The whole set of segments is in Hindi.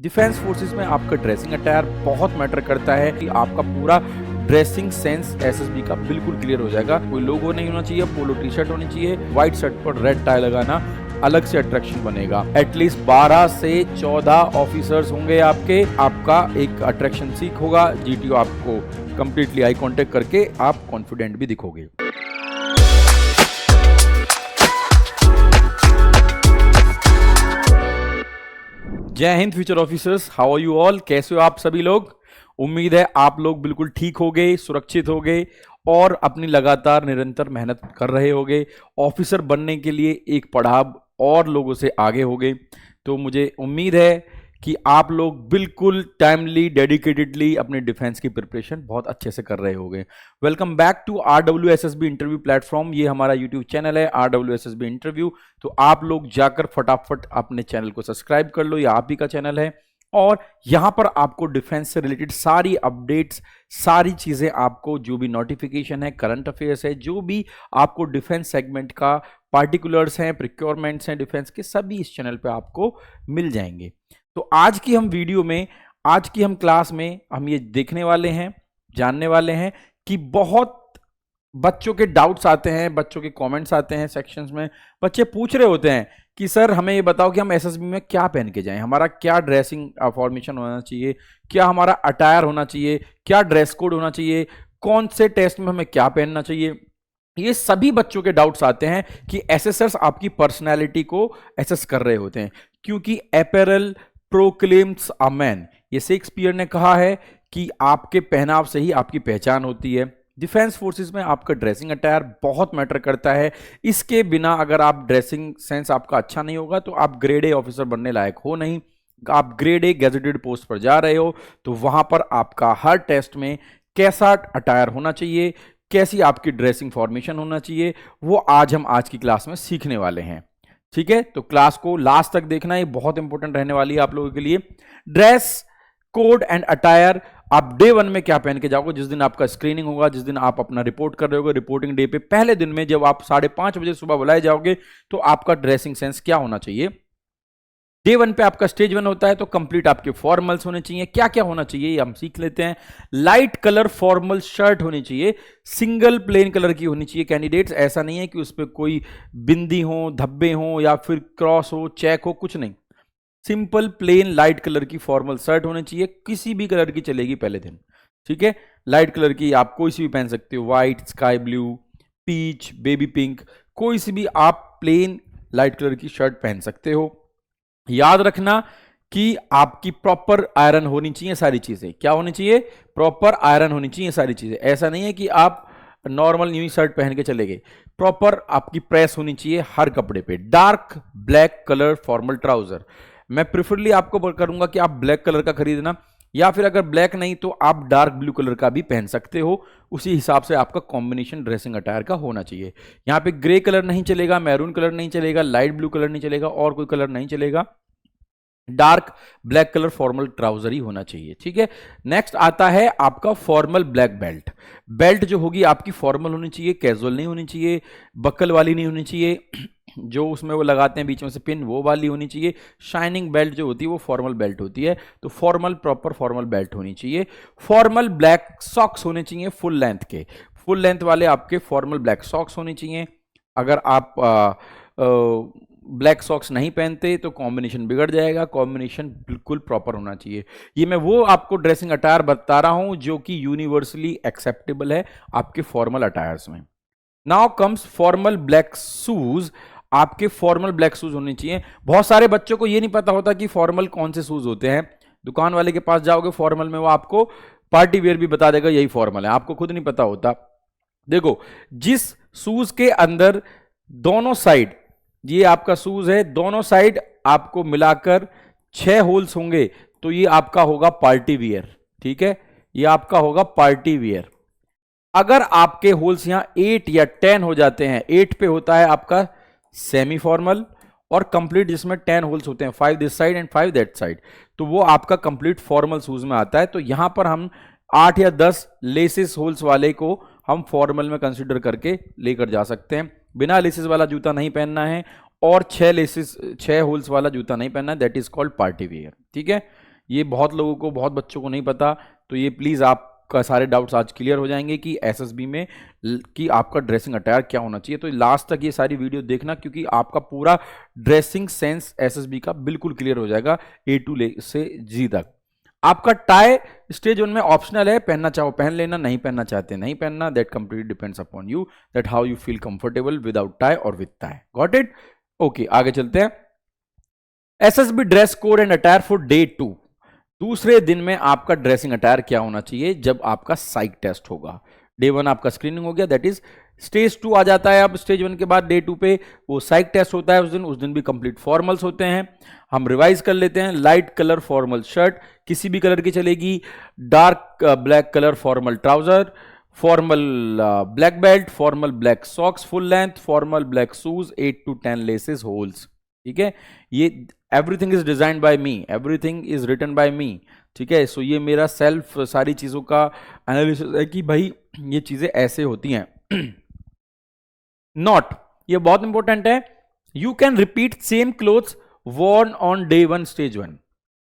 डिफेंस फोर्सेस में आपका ड्रेसिंग अटायर बहुत मैटर करता है कि आपका पूरा ड्रेसिंग सेंस एसएसबी का बिल्कुल क्लियर हो जाएगा। कोई लोगो नहीं होना चाहिए, पोलो टी शर्ट होनी चाहिए, व्हाइट शर्ट पर रेड टाई लगाना अलग से अट्रैक्शन बनेगा। एटलीस्ट 12 से 14 ऑफिसर्स होंगे आपका एक अट्रैक्शन सीख होगा। जीटीओ आपको कंप्लीटली आई कांटेक्ट करके आप कॉन्फिडेंट भी दिखोगे। Jai Hind future officers, how are you all? कैसे हो आप सभी लोग? उम्मीद है आप लोग बिल्कुल ठीक हो गए, सुरक्षित हो गए और अपनी लगातार निरंतर मेहनत कर रहे होगे। ऑफिसर बनने के लिए एक पड़ाव और लोगों से आगे हो गए। तो मुझे उम्मीद है कि आप लोग बिल्कुल टाइमली, डेडिकेटेडली अपने डिफेंस की प्रिपरेशन बहुत अच्छे से कर रहे होंगे। Welcome back to RWSSB interview platform. ये हमारा यूट्यूब चैनल है RWSSB इंटरव्यू। तो आप लोग जाकर फटाफट अपने चैनल को सब्सक्राइब कर लो, ये आप ही का चैनल है और यहां पर आपको डिफेंस से रिलेटेड सारी अपडेट्स, सारी चीजें आपको, जो भी नोटिफिकेशन है, करंट अफेयर्स है, जो भी आपको डिफेंस सेगमेंट का पार्टिकुलर्स हैं, प्रिक्योरमेंट्स हैं डिफेंस के, सभी इस चैनल पे आपको मिल जाएंगे। तो आज की हम वीडियो में, आज की हम क्लास में हम ये देखने वाले हैं, जानने वाले हैं कि बहुत बच्चों के डाउट्स आते हैं, बच्चों के कमेंट्स आते हैं सेक्शंस में। बच्चे पूछ रहे होते हैं कि सर हमें ये बताओ कि हम एसएसबी में क्या पहन के जाएं, हमारा क्या ड्रेसिंग फॉर्मेशन होना चाहिए, क्या हमारा अटायर होना चाहिए, क्या ड्रेस कोड होना चाहिए, कौन से टेस्ट में हमें क्या पहनना चाहिए। ये सभी बच्चों के डाउट्स आते हैं कि एसेसर्स आपकी पर्सनैलिटी को एसेस कर रहे होते हैं, क्योंकि अपैरल प्रोक्लेम्स अ मैन, ये शेक्सपियर ने कहा है कि आपके पहनाव से ही आपकी पहचान होती है। डिफेंस फोर्सेस में आपका ड्रेसिंग अटायर बहुत मैटर करता है। इसके बिना अगर आप ड्रेसिंग सेंस आपका अच्छा नहीं होगा तो आप ग्रेड ए ऑफिसर बनने लायक हो नहीं। आप ग्रेड ए गैजेटेड पोस्ट पर जा रहे हो तो वहां पर आपका हर टेस्ट में कैसा अटायर होना चाहिए, कैसी आपकी ड्रेसिंग फॉर्मेशन होना चाहिए, वो हम आज की क्लास में सीखने वाले हैं। ठीक है, तो क्लास को लास्ट तक देखना, ये बहुत इंपॉर्टेंट रहने वाली है आप लोगों के लिए। ड्रेस कोड एंड अटायर, आप डे 1 में क्या पहन के जाओगे, जिस दिन आपका स्क्रीनिंग होगा, जिस दिन आप अपना रिपोर्ट कर रहे होगे, रिपोर्टिंग डे पे पहले दिन में जब आप 5:30 बजे सुबह बुलाए जाओगे तो आपका ड्रेसिंग सेंस क्या होना चाहिए। डे 1 पे आपका स्टेज 1 होता है तो कंप्लीट आपके फॉर्मल्स होने चाहिए। क्या क्या होना चाहिए ये हम सीख लेते हैं। लाइट कलर फॉर्मल शर्ट होनी चाहिए, सिंगल प्लेन कलर की होनी चाहिए कैंडिडेट्स। ऐसा नहीं है कि उस पर कोई बिंदी हो, धब्बे हो या फिर क्रॉस हो, चेक हो, कुछ नहीं। सिंपल प्लेन लाइट कलर की फॉर्मल शर्ट होनी चाहिए, किसी भी कलर की चलेगी पहले दिन। ठीक है, लाइट कलर की आप कोई सी भी पहन सकते हो, white, sky blue, peach, baby pink, कोई सी भी आप प्लेन लाइट कलर की शर्ट पहन सकते हो। याद रखना कि आपकी प्रॉपर आयरन होनी चाहिए सारी चीजें। क्या होनी चाहिए? प्रॉपर आयरन होनी चाहिए सारी चीजें। ऐसा नहीं है कि आप नॉर्मल न्यू शर्ट पहन के चले गए, प्रॉपर आपकी प्रेस होनी चाहिए हर कपड़े पे। Dark black colour formal trouser, मैं प्रिफरली आपको करूंगा कि आप ब्लैक कलर का खरीदना, या फिर अगर ब्लैक नहीं तो आप डार्क ब्लू कलर का भी पहन सकते हो। उसी हिसाब से आपका कॉम्बिनेशन ड्रेसिंग अटायर का होना चाहिए। यहाँ पे ग्रे कलर नहीं चलेगा, मैरून कलर नहीं चलेगा, लाइट ब्लू कलर नहीं चलेगा और कोई कलर नहीं चलेगा। Dark black colour formal trouser ही होना चाहिए। ठीक है, नेक्स्ट आता है आपका फॉर्मल ब्लैक बेल्ट। बेल्ट जो होगी आपकी फॉर्मल होनी चाहिए, कैजुअल नहीं होनी चाहिए, बक्कल वाली नहीं होनी चाहिए, जो उसमें वो लगाते हैं बीच में से पिन, वो वाली होनी चाहिए। शाइनिंग बेल्ट जो होती है वो फॉर्मल बेल्ट होती है, तो फॉर्मल प्रॉपर फॉर्मल बेल्ट होनी चाहिए। फॉर्मल ब्लैक सॉक्स होने चाहिए फुल लेंथ के, फुल लेंथ वाले आपके फॉर्मल ब्लैक सॉक्स होने चाहिए। अगर आप ब्लैक सॉक्स नहीं पहनते तो कॉम्बिनेशन बिगड़ जाएगा, कॉम्बिनेशन बिल्कुल प्रॉपर होना चाहिए। ये मैं वो आपको ड्रेसिंग अटायर बता रहा हूं जो कि यूनिवर्सली एक्सेप्टेबल है आपके फॉर्मल अटायर्स में। Now comes formal black shoes. आपके फॉर्मल ब्लैक शूज होने चाहिए। बहुत सारे बच्चों को ये नहीं पता होता कि फॉर्मल कौन से शूज होते हैं। दुकान वाले के पास जाओगे फॉर्मल में, वो आपको पार्टी वेयर भी बता देगा यही फॉर्मल है, आपको खुद नहीं पता होता। देखो, जिस शूज के अंदर दोनों साइड, ये आपका शूज है, दोनों साइड आपको मिलाकर 6 होल्स होंगे तो ये आपका होगा पार्टी वियर। ठीक है, ये आपका होगा पार्टी वियर। अगर आपके होल्स यहां 8 या 10 हो जाते हैं, 8 पे होता है आपका सेमी फॉर्मल, और कंप्लीट जिसमें 10 होल्स होते हैं, 5 this side and 5 that side, तो वो आपका कंप्लीट फॉर्मल शूज में आता है। तो यहां पर हम 8 या 10 लेसेस होल्स वाले को हम फॉर्मल में कंसीडर करके लेकर जा सकते हैं। बिना लेसेस वाला जूता नहीं पहनना है और 6 होल्स वाला जूता नहीं पहनना है, that is called party wear. ठीक है, ये बहुत लोगों को, बहुत बच्चों को नहीं पता, तो ये प्लीज़ आपका सारे डाउट्स आज क्लियर हो जाएंगे कि एसएसबी में कि आपका ड्रेसिंग अटायर क्या होना चाहिए। तो लास्ट तक ये सारी वीडियो देखना, क्योंकि आपका पूरा ड्रेसिंग सेंस एसएसबी का बिल्कुल क्लियर हो जाएगा ए टू से जी तक। आपका टाई स्टेज 1 में ऑप्शनल है, पहनना चाहो पहन लेना, नहीं पहनना चाहते नहीं पहनना, that completely depends upon you, that how you feel comfortable without tie और with tie. Got it? Okay, आगे चलते हैं। SSB dress code and attire for day 2। दूसरे दिन में आपका ड्रेसिंग अटायर क्या होना चाहिए जब आपका साइक टेस्ट होगा। डे 1 आपका स्क्रीनिंग हो गया, दैट इज स्टेज 2 आ जाता है। अब स्टेज 1 के बाद डे 2 पे वो साइक टेस्ट होता है। उस दिन भी कंप्लीट फॉर्मल्स होते हैं। हम रिवाइज कर लेते हैं। लाइट कलर फॉर्मल शर्ट, किसी भी कलर की चलेगी। Dark black colour formal trouser, formal black belt, formal black socks full length, formal black shoes 8 to 10 laces holes. ठीक है, ये everything is designed by me, everything is written by me. ठीक है, सो ये मेरा सेल्फ सारी चीजों का एनालिसिस है कि भाई ये चीजें ऐसे होती हैं। नॉट, ये बहुत इंपॉर्टेंट है। You can repeat same clothes worn on day 1 stage 1।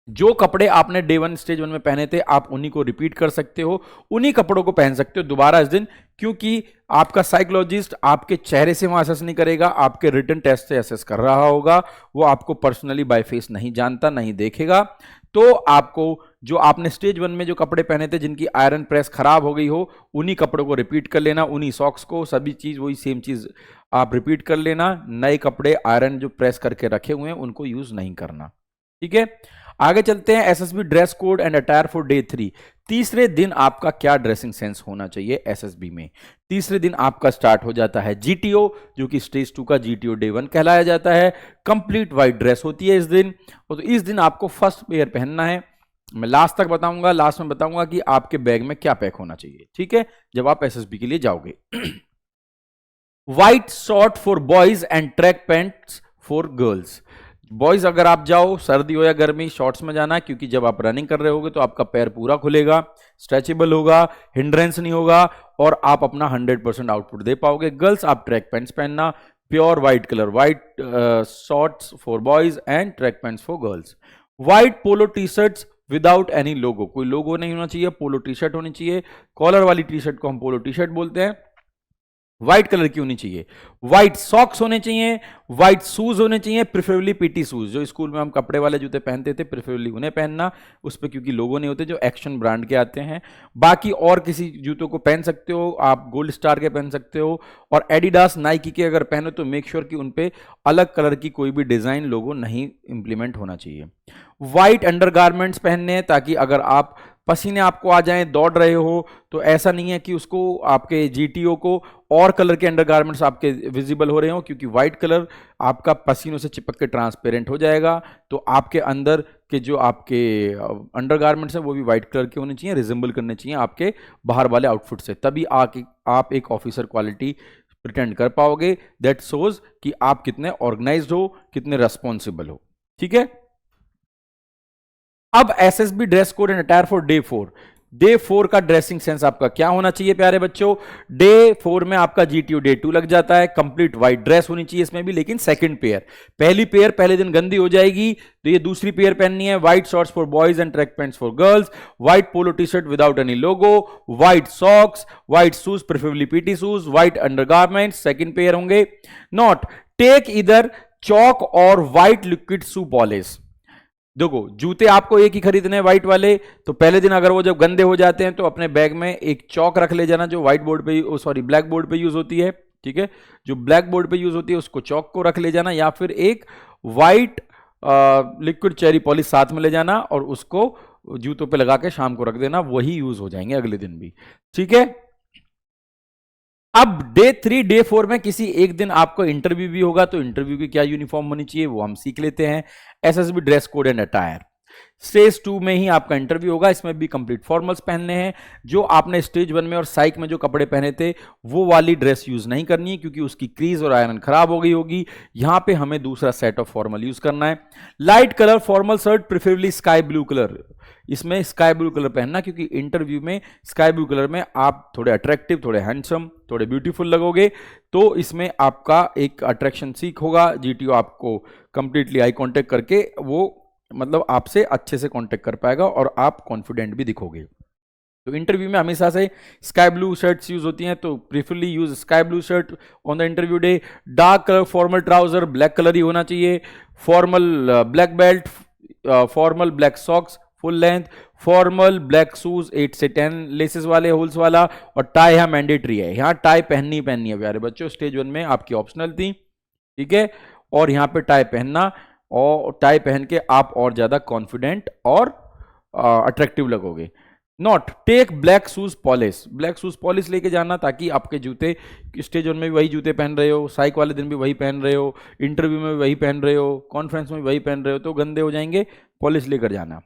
जो कपड़े आपने डे 1 स्टेज 1 में पहने थे, आप उन्हीं को रिपीट कर सकते हो, उन्हीं कपड़ों को पहन सकते हो दोबारा इस दिन, क्योंकि आपका साइकोलॉजिस्ट आपके चेहरे से वहां असेस नहीं करेगा, आपके रिटन टेस्ट से असेस कर रहा होगा। वो आपको पर्सनली बाय फेस नहीं जानता, नहीं देखेगा। तो आपको जो आपने स्टेज 1 में जो कपड़े पहने थे, जिनकी आयरन प्रेस खराब हो गई हो, उन्हीं कपड़ों को रिपीट कर लेना, उन्हीं सॉक्स को, सभी चीज वही सेम चीज आप रिपीट कर लेना। नए कपड़े आयरन जो प्रेस करके रखे हुए हैं उनको यूज नहीं करना। ठीक है, आगे चलते हैं। SSB dress code and attire for day 3। तीसरे दिन आपका क्या ड्रेसिंग सेंस होना चाहिए एसएसबी में। तीसरे दिन आपका स्टार्ट हो जाता है जीटीओ, जो कि स्टेज 2 का जीटीओ डे 1 कहलाया जाता है। कंप्लीट वाइट ड्रेस होती है इस दिन, और तो इस दिन आपको फर्स्ट पेयर पहनना है। मैं लास्ट तक बताऊंगा, लास्ट में बताऊंगा कि आपके बैग में क्या पैक होना चाहिए। ठीक है, जब आप एसएसबी के लिए जाओगे। White short for boys and track pants for girls. Boys अगर आप जाओ, सर्दी हो या गर्मी, शॉर्ट्स में जाना, क्योंकि जब आप रनिंग कर रहे होगे तो आपका पैर पूरा खुलेगा, स्ट्रेचेबल होगा, हिंड्रेंस नहीं होगा, और आप अपना 100% आउटपुट दे पाओगे। गर्ल्स आप ट्रैक पैंट्स पहनना, pure white colour, white shorts for boys and track pants for girls. White polo T shirts without any logo, कोई लोगो नहीं होना चाहिए, पोलो टी शर्ट होनी चाहिए। कॉलर वाली टी शर्ट को हम पोलो टी शर्ट बोलते हैं। व्हाइट कलर की होनी चाहिए। व्हाइट सॉक्स होने चाहिए, व्हाइट शूज होने चाहिए, प्रेफरेबली पीटी शूज। जो स्कूल में हम कपड़े वाले जूते पहनते थे, प्रेफरेबली उन्हें पहनना, उस पर क्योंकि लोगो नहीं होते, जो एक्शन ब्रांड के आते हैं। बाकी और किसी जूतों को पहन सकते हो आप, गोल्ड स्टार के पहन सकते हो, और एडिडास नाइकी के अगर पहनो तो मेक श्योर कि उन पे अलग कलर की कोई भी डिजाइन लोगो नहीं इंप्लीमेंट होना चाहिए। व्हाइट अंडरगारमेंट्स पहनने हैं, ताकि अगर आप पसीने आपको आ जाएं, दौड़ रहे हो, तो ऐसा नहीं है कि उसको आपके जीटीओ को और कलर के अंडरगारमेंट्स आपके विजिबल हो रहे हो, क्योंकि व्हाइट कलर आपका पसीनों से चिपक के ट्रांसपेरेंट हो जाएगा। तो आपके अंदर के जो आपके अंडरगारमेंट्स हैं वो भी व्हाइट कलर के होने चाहिए, रिजेंबल करने चाहिए आपके बाहर वाले आउटफिट से, तभी आप एक ऑफिसर क्वालिटी प्रिटेंड कर पाओगे। दैट शोज कि आप कितने ऑर्गेनाइज्ड हो, कितने रेस्पॉन्सिबल हो। ठीक है, अब SSB dress code and attire for day 4। Day 4 का ड्रेसिंग सेंस आपका क्या होना चाहिए प्यारे बच्चों। डे 4 में आपका जीटीओ डे 2 लग जाता है। कंप्लीट व्हाइट ड्रेस होनी चाहिए इसमें भी, लेकिन सेकंड पेयर, पहली पेयर पहले दिन गंदी हो जाएगी, तो ये दूसरी पेयर पहननी है। White shorts for boys and track pants for girls, white polo T shirt without any logo, white socks, white shoes preferably PT shoes, white undergarments second pair होंगे। नॉट टेक इधर चॉक और व्हाइट लिक्विड शू पॉलिश। देखो, जूते आपको एक ही खरीदने हैं व्हाइट वाले, तो पहले दिन अगर वो जब गंदे हो जाते हैं तो अपने बैग में एक चौक रख ले जाना, जो व्हाइट बोर्ड पे, सॉरी ब्लैक बोर्ड पे यूज होती है। ठीक है, जो ब्लैक बोर्ड पे यूज होती है उसको चौक को रख ले जाना, या फिर एक व्हाइट लिक्विड चेरी पॉलिश साथ में ले जाना और उसको जूतों पे लगा के शाम को रख देना, वही यूज हो जाएंगे अगले दिन भी। ठीक है, अब डे 3 डे 4 में किसी एक दिन आपको इंटरव्यू भी होगा, तो इंटरव्यू की क्या यूनिफॉर्म होनी चाहिए वो हम सीख लेते हैं। SSB dress code and attire. Stage 2 में ही आपका इंटरव्यू होगा, इसमें भी कंप्लीट फॉर्मल्स पहनने हैं। जो आपने स्टेज 1 में और साइक में जो कपड़े पहने थे वो वाली ड्रेस यूज नहीं करनी है, क्योंकि उसकी क्रीज और आयरन खराब हो गई होगी। यहां पे हमें दूसरा सेट ऑफ फॉर्मल यूज करना है। Light colour formal shirt, preferably sky blue colour, इसमें स्काई ब्लू कलर पहनना, क्योंकि इंटरव्यू में स्काई ब्लू कलर में आप थोड़े अट्रैक्टिव, थोड़े हैंडसम, थोड़े ब्यूटीफुल लगोगे, तो इसमें आपका एक अट्रैक्शन सीख होगा। जीटीओ आपको कंप्लीटली आई कांटेक्ट करके वो मतलब आपसे अच्छे से कांटेक्ट कर पाएगा और आप कॉन्फिडेंट भी दिखोगे। तो इंटरव्यू में हमेशा से स्काई ब्लू शर्ट्स यूज होती हैं, तो preferably use sky blue shirt on the interview day. Dark colour formal trouser black colour ही होना चाहिए। Formal black belt, formal black socks full length, formal black shoes 8 से 10 लेसेस वाले होल्स वाला, और टाई यहाँ मैंडेटरी है। यहाँ टाई पहननी है प्यारे बच्चों, स्टेज 1 में आपकी ऑप्शनल थी, ठीक है। और यहाँ पे टाई पहनना, और टाई पहन के आप और ज्यादा कॉन्फिडेंट और अट्रैक्टिव लगोगे। Not take black shoes polish, black shoes polish लेके जाना, ताकि आपके जूते स्टेज 1 में भी वही जूते पहन रहे हो, साइक वाले दिन भी वही पहन रहे हो, इंटरव्यू में भी वही पहन रहे हो, कॉन्फ्रेंस में भी वही पहन रहे हो, तो गंदे हो जाएंगे, पॉलिश लेकर जाना।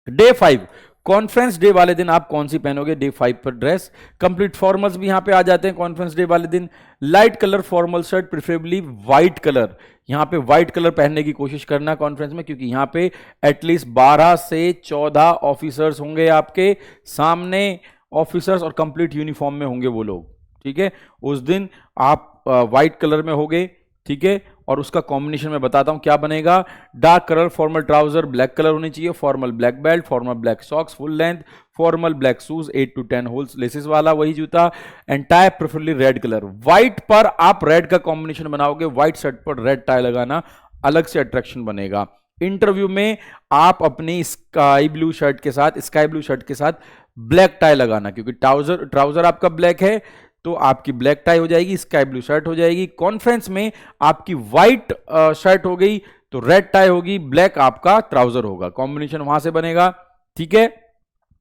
डे 5 कॉन्फ्रेंस डे वाले दिन आप कौन सी पहनोगे? डे 5 पर ड्रेस कंप्लीट फॉर्मल्स भी यहां पे आ जाते हैं कॉन्फ्रेंस डे वाले दिन। Light colour formal shirt, preferably white colour, यहां पे व्हाइट कलर पहनने की कोशिश करना कॉन्फ्रेंस में, क्योंकि यहां पे एटलीस्ट 12 से 14 ऑफिसर्स होंगे आपके सामने, ऑफिसर्स और कंप्लीट यूनिफॉर्म में होंगे वो लोग, ठीक है। उस दिन आप व्हाइट कलर में होगे, ठीक है। और उसका कॉम्बिनेशन मैं बताता हूं क्या बनेगा। Dark colour formal trouser black colour होनी चाहिए, formal black belt, formal black socks full length, formal black shoes 8 to 10 holes laces वाला वही जूता, and tie preferably red colour. White पर आप रेड का कॉम्बिनेशन बनाओगे, व्हाइट शर्ट पर रेड टाई लगाना, अलग से अट्रैक्शन बनेगा। इंटरव्यू में आप अपनी स्काई ब्लू शर्ट के साथ ब्लैक टाई लगाना, क्योंकि ट्राउजर आपका ब्लैक है, तो आपकी ब्लैक टाई हो जाएगी, स्काई ब्लू शर्ट हो जाएगी। कॉन्फ्रेंस में आपकी व्हाइट शर्ट हो गई, तो रेड टाई होगी, ब्लैक आपका ट्राउजर होगा, कॉम्बिनेशन वहां से बनेगा, ठीक है।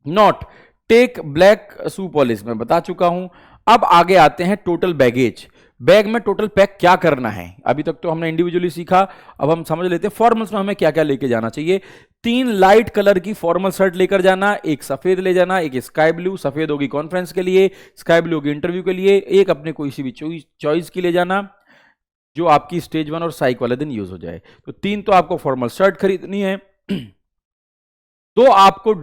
Not take black shoe polish मैं बता चुका हूं। अब आगे आते हैं टोटल बैगेज। बैग में टोटल पैक क्या करना है? अभी तक तो हमने इंडिविजुअली सीखा, अब हम समझ लेते हैं फॉर्मल्स में हमें क्या क्या लेके जाना चाहिए। 3 लाइट कलर की फॉर्मल शर्ट लेकर जाना, एक सफेद ले जाना, एक स्काई ब्लू, सफेद होगी कॉन्फ्रेंस के लिए, स्काई ब्लू होगी इंटरव्यू के लिए, एक अपने कोई सी भी चॉइस की ले जाना जो आपकी स्टेज 1 और साइक वाले दिन यूज हो जाए। तो 3 तो आपको फॉर्मल शर्ट खरीदनी है, 2 आपको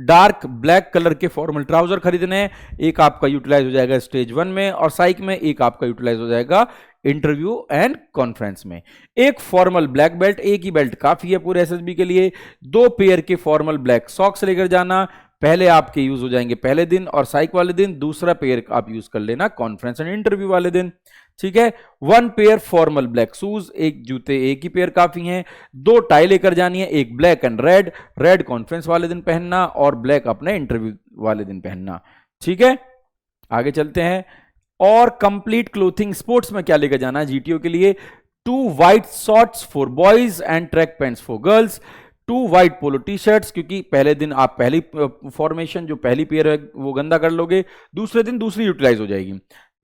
डार्क ब्लैक कलर के फॉर्मल ट्राउजर खरीदने हैं, एक आपका यूटिलाइज हो जाएगा स्टेज 1 में और साइक में, एक आपका यूटिलाइज हो जाएगा इंटरव्यू एंड कॉन्फ्रेंस में। एक फॉर्मल ब्लैक बेल्ट, एक ही बेल्ट काफी है पूरे एसएसबी के लिए। 2 पेयर के फॉर्मल ब्लैक सॉक्स लेकर जाना, पहले आपके यूज हो जाएंगे पहले दिन और साइक वाले दिन, दूसरा पेयर आप यूज कर लेना कॉन्फ्रेंस एंड इंटरव्यू वाले दिन, ठीक है। 1 पेयर फॉर्मल ब्लैक शूज, एक जूते एक ही पेयर काफी हैं। 2 टाई लेकर जानी है, एक black and red, red conference वाले दिन पहनना और ब्लैक अपने इंटरव्यू वाले दिन पहनना, ठीक है। आगे चलते हैं। और कंप्लीट क्लोथिंग स्पोर्ट्स में क्या लेकर जाना है जीटीओ के लिए? 2 white shorts for boys and track pants for girls, 2 white polo T shirts, क्योंकि पहले दिन आप पहली फॉर्मेशन जो पहली पेयर है वो गंदा कर लोगे, दूसरे दिन दूसरी यूटिलाइज हो जाएगी।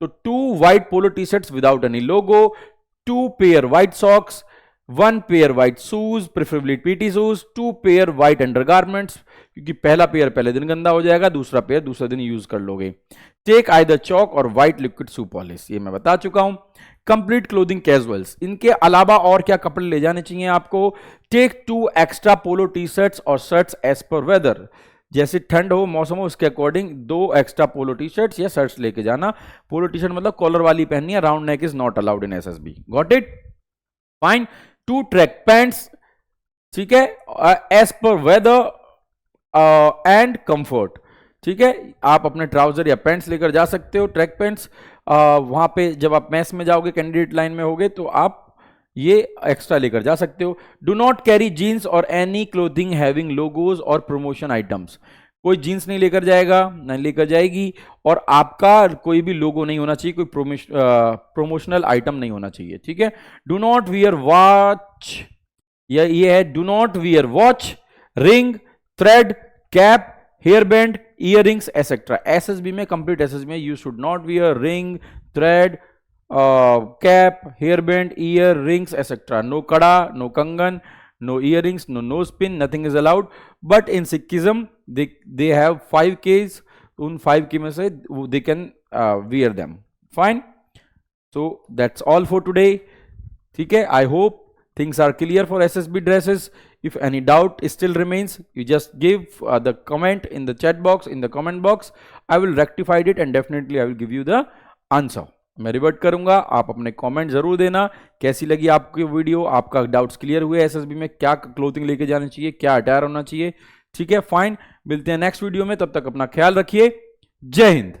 तो 2 white polo T shirts without any logo, 2 pair white socks, 1 pair white shoes preferably PT shoes, 2 pair white undergarments, क्योंकि पहला पेयर पहले दिन गंदा हो जाएगा, दूसरा पेयर दूसरे दिन यूज कर लोगे। टेक आइदर चॉक और व्हाइट लिक्विड शू पॉलिश, ये मैं बता चुका हूं। कंप्लीट क्लोथिंग कैजुअल्स, इनके अलावा और क्या कपड़े ले जाने चाहिए आपको? Take 2 extra polo T shirts और शर्ट्स एज पर वेदर, जैसे ठंड हो मौसम हो उसके according 2 extra polo T shirts या शर्ट्स लेके जाना। पोलो टी शर्ट मतलब कॉलर वाली पहननी है, round neck is not allowed in SSB, got it, fine. 2 track pants, ठीक है, as per weather and comfort, ठीक है। आप अपने ट्राउजर या पैंट्स लेकर जा सकते हो, ट्रैक पैंट्स, वहां पे जब आप मैस में जाओगे कैंडिडेट लाइन में होगे तो आप ये एक्स्ट्रा लेकर जा सकते हो। डू नॉट कैरी जीन्स और एनी क्लोथिंग हैविंग लोगोज और प्रमोशन आइटम्स, कोई जीन्स नहीं लेकर जाएगा नहीं लेकर जाएगी, और आपका कोई भी लोगो नहीं होना चाहिए, कोई प्रमोशनल आइटम नहीं होना चाहिए, ठीक है। डू नॉट वियर वॉच, ये है do not wear watch, ring, thread, cap, hair band, earrings etcetera. SSB में, कंप्लीट एसएसबी में, you should not wear ring, thread, cap, hair band, ear rings etcetera. No kada, no kangan, no earrings, no nose pin, nothing is allowed. But in Sikhism they have 5 Ks, उन 5 K में से they can wear them, fine. So that's all for today, ठीक है। I hope things are clear for SSB dresses. If any doubt still remains, you just give the comment in the chat box, in the comment box. I will rectify it and definitely I will give you the answer. मैं रिवर्ट करूंगा, आप अपने कमेंट जरूर देना कैसी लगी आपकी वीडियो, आपका डाउट्स क्लियर हुए एसएसबी में, क्या क्लोथिंग लेके जानी चाहिए, क्या अटायर होना चाहिए। ठीक है, फाइन, मिलते हैं नेक्स्ट वीडियो में, तब तक अपना ख्याल रखिए। जय हिंद।